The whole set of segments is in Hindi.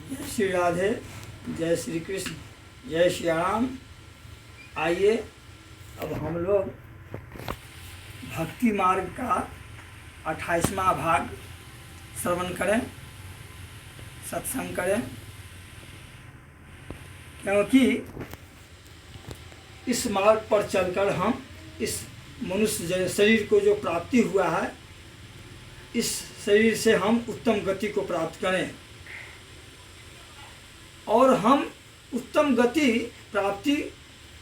जय श्री राधे, जय श्री कृष्ण, जय श्री राम। आइए अब हम लोग भक्ति मार्ग का 28वां भाग श्रवण करें, सत्संग करें, क्योंकि इस मार्ग पर चलकर हम इस मनुष्य शरीर को जो प्राप्ति हुआ है, इस शरीर से हम उत्तम गति को प्राप्त करें और हम उत्तम गति प्राप्ति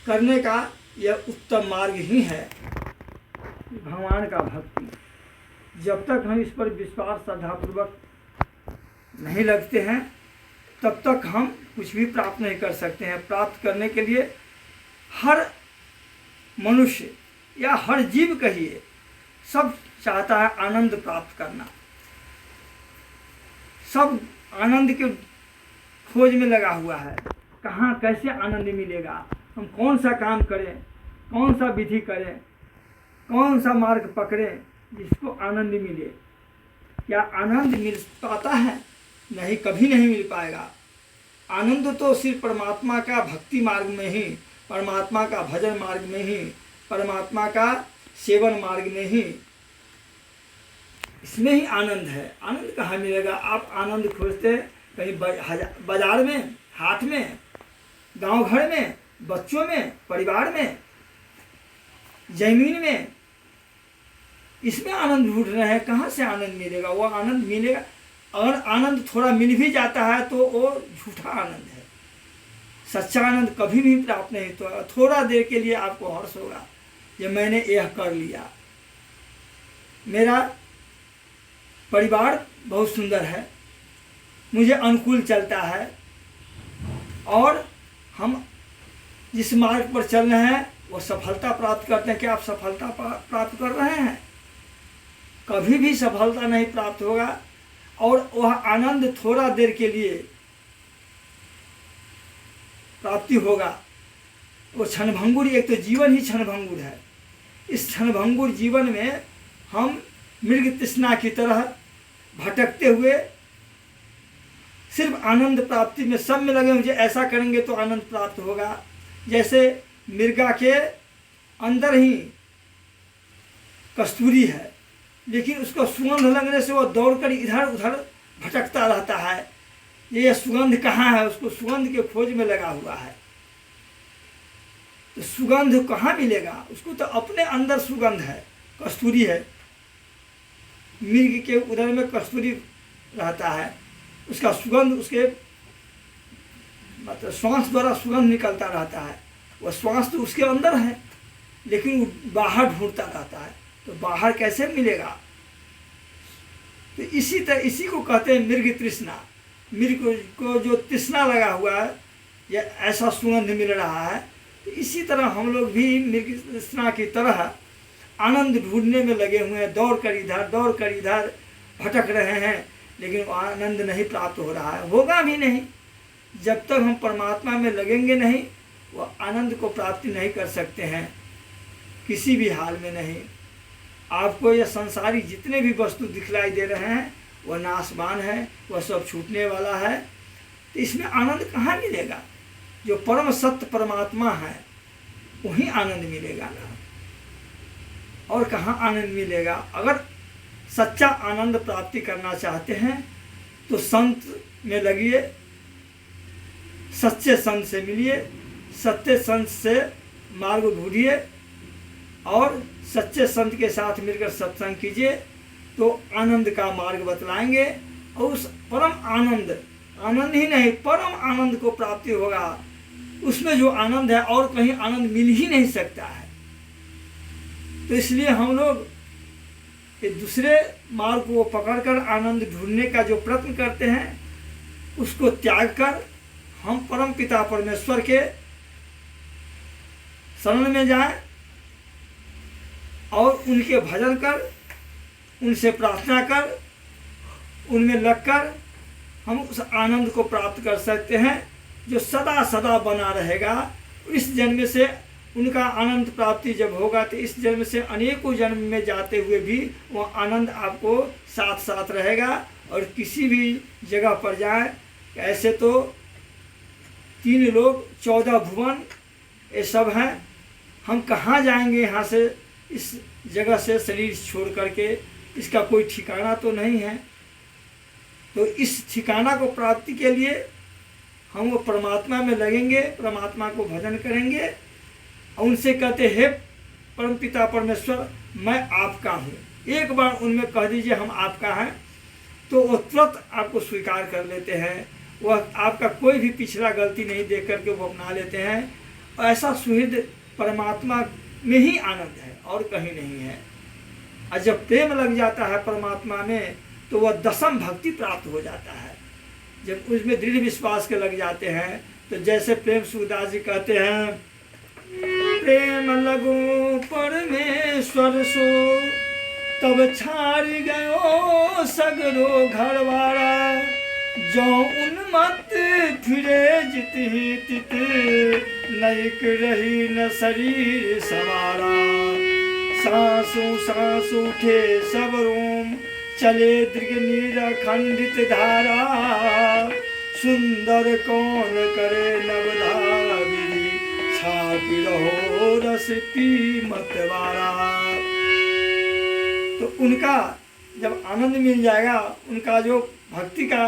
करने का यह उत्तम मार्ग ही है भगवान का भक्ति। जब तक हम इस पर विश्वास श्रद्धापूर्वक नहीं लगते हैं तब तक हम कुछ भी प्राप्त नहीं कर सकते हैं। प्राप्त करने के लिए हर मनुष्य या हर जीव कहिए, सब चाहता है आनंद प्राप्त करना। सब आनंद के खोज में लगा हुआ है। कहाँ कैसे आनंद मिलेगा, हम कौन सा काम करें, कौन सा विधि करें, कौन सा मार्ग पकड़ें जिसको आनंद मिले। क्या आनंद मिल पाता है? नहीं, कभी नहीं मिल पाएगा। आनंद तो सिर्फ परमात्मा का भक्ति मार्ग में ही, परमात्मा का भजन मार्ग में ही, परमात्मा का सेवन मार्ग में ही, इसमें ही आनंद है। आनंद कहाँ मिलेगा? आप आनंद खोजते कहीं बाजार में, हाट में, गांव घर में, बच्चों में, परिवार में, जमीन में, इसमें आनंद ढूंढ रहे हैं। कहाँ से आनंद मिलेगा? वो आनंद मिलेगा, अगर आनंद थोड़ा मिल भी जाता है तो वो झूठा आनंद है। सच्चा आनंद कभी भी प्राप्त नहीं। तो थोड़ा देर के लिए आपको हर्ष होगा कि मैंने यह कर लिया, मेरा परिवार बहुत सुंदर है, मुझे अनुकूल चलता है, और हम जिस मार्ग पर चल रहे हैं वो सफलता प्राप्त करते हैं। क्या आप सफलता प्राप्त कर रहे हैं? कभी भी सफलता नहीं प्राप्त होगा। और वह आनंद थोड़ा देर के लिए प्राप्ति होगा। वो क्षणभंगुर, एक तो जीवन ही क्षणभंगुर है। इस क्षणभंगुर जीवन में हम मृग तृष्णा की तरह भटकते हुए सिर्फ आनंद प्राप्ति में सब में लगे, मुझे ऐसा करेंगे तो आनंद प्राप्त होगा। जैसे मिर्गा के अंदर ही कस्तूरी है, लेकिन उसको सुगंध लगने से वो दौड़कर इधर उधर भटकता रहता है। ये सुगंध कहाँ है? उसको सुगंध के खोज में लगा हुआ है। तो सुगंध कहाँ मिलेगा? उसको तो अपने अंदर सुगंध है, कस्तूरी है। मिर्ग के उदर में कस्तूरी रहता है, उसका सुगंध उसके मतलब श्वास द्वारा सुगंध निकलता रहता है। वह श्वास तो उसके अंदर है, लेकिन वो बाहर ढूंढता रहता है। तो बाहर कैसे मिलेगा? तो इसी को कहते हैं मृग तृष्णा। मृग को जो तृष्णा लगा हुआ है, या ऐसा सुगंध मिल रहा है, तो इसी तरह हम लोग भी मृग तृष्णा की तरह आनंद ढूंढने में लगे हुए हैं। दौड़ कर इधर भटक रहे हैं, लेकिन आनंद नहीं प्राप्त हो रहा है, होगा भी नहीं। जब तक हम परमात्मा में लगेंगे नहीं, वो आनंद को प्राप्ति नहीं कर सकते हैं, किसी भी हाल में नहीं। आपको यह संसारी जितने भी वस्तु दिखलाई दे रहे हैं वह नाशवान है, वह सब छूटने वाला है। तो इसमें आनंद कहाँ मिलेगा? जो परम सत्य परमात्मा है वहीं आनंद मिलेगा ना, और कहाँ आनंद मिलेगा? अगर सच्चा आनंद प्राप्ति करना चाहते हैं तो संत में लगिए, सच्चे संत से मिलिए, सच्चे संत से मार्ग ढूंढिए और सच्चे संत के साथ मिलकर सत्संग कीजिए, तो आनंद का मार्ग बतलाएंगे। और उस परम आनंद ही नहीं, परम आनंद को प्राप्ति होगा। उसमें जो आनंद है और कहीं आनंद मिल ही नहीं सकता है। तो इसलिए हम लोग एक दूसरे मार्ग को पकड़कर आनंद ढूंढने का जो प्रयत्न करते हैं, उसको त्याग कर हम परम पिता परमेश्वर के शरण में जाएं और उनके भजन कर, उनसे प्रार्थना कर, उनमें लगकर हम उस आनंद को प्राप्त कर सकते हैं जो सदा सदा बना रहेगा। इस जन्म से उनका आनंद प्राप्ति जब होगा तो इस जन्म से अनेकों जन्म में जाते हुए भी वो आनंद आपको साथ साथ रहेगा। और किसी भी जगह पर जाए ऐसे तो 3 लोग 14 भुवन ये सब हैं, हम कहाँ जाएंगे यहाँ से, इस जगह से शरीर छोड़ करके, इसका कोई ठिकाना तो नहीं है। तो इस ठिकाना को प्राप्ति के लिए हम वो परमात्मा में लगेंगे, परमात्मा को भजन करेंगे और उनसे कहते हे परमपिता परमेश्वर मैं आपका हूँ। एक बार उनमें कह दीजिए हम आपका हैं, तो वो तुरंत आपको स्वीकार कर लेते हैं। वह आपका कोई भी पिछला गलती नहीं देख करके वो अपना लेते हैं। ऐसा सुहृद परमात्मा में ही आनंद है और कहीं नहीं है। और जब प्रेम लग जाता है परमात्मा में तो वह दसम भक्ति प्राप्त हो जाता है। जब उसमें दृढ़ विश्वास के लग जाते हैं तो जैसे प्रेम सूरदास जी कहते हैं, प्रेम लगो परमेश्वर सो तब छाड़ गयो सगरो घरवारा, जो उन्मत्त फिरे जित ही तित नैक रही न शरीर सवारा। सांसों सांस उठे सब रोम चले दृग नीर खंडित धारा, सुंदर कौन करे नवधा विधि छापी रहो रस पी मतवारा। तो उनका जब आनंद मिल जाएगा, उनका जो भक्ति का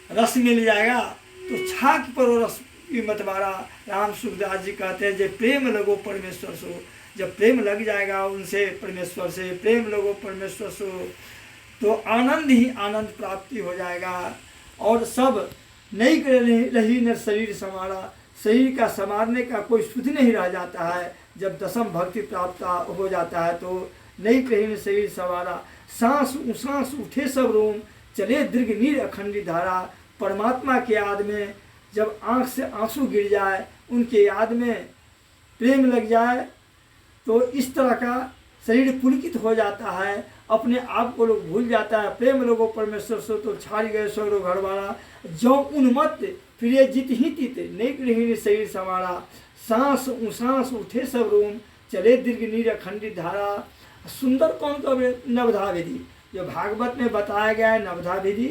रस मिल जाएगा तो छाक पर रस की मतवारा। राम सुखदास जी कहते हैं जब प्रेम लगो परमेश्वर सो, जब प्रेम लग जाएगा उनसे परमेश्वर से, प्रेम लगो परमेश्वर सो, तो आनंद ही आनंद प्राप्ति हो जाएगा। और सब नहीं रही न शरीर समारा, शरीर का संवारने का कोई सुध नहीं रह जाता है। जब दसम भक्ति प्राप्त हो जाता है तो नहीं रही न शरीर संवारा। सांस उठे सब रोम चले दीर्घ नीर अखंडी धारा। परमात्मा के याद में जब आँख से आंसू गिर जाए, उनके याद में प्रेम लग जाए तो इस तरह का शरीर पुलकित हो जाता है, अपने आप को लोग भूल जाता है। प्रेम लोगों परमेश्वर से तो छाड़ गए स्वर्ग घरवारा, जो उन्मत्त फिर जित ही तित नहीं रही शरीर संवारा। सांस उठे सब रोम चले दीर्घ नीर अखंडित धारा। सुंदर कौन कवे नवधा विधि, जो भागवत में बताया गया है नवधा विधि,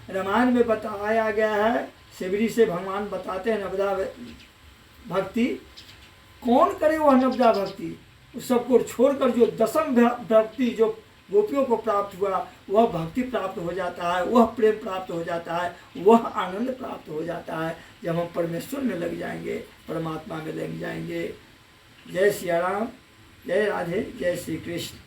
रामायण में बताया गया है, शिवरी से भगवान बताते हैं नवधा भक्ति। कौन करे वह नवधा भक्ति, उस सबको छोड़कर जो दसम भक्ति जो गोपियों को प्राप्त हुआ वह भक्ति प्राप्त हो जाता है, वह प्रेम प्राप्त हो जाता है, वह आनंद प्राप्त हो जाता है जब हम परमेश्वर में लग जाएंगे, परमात्मा में लग जाएंगे। जय सिया राम, जय राधे, जय श्री कृष्ण।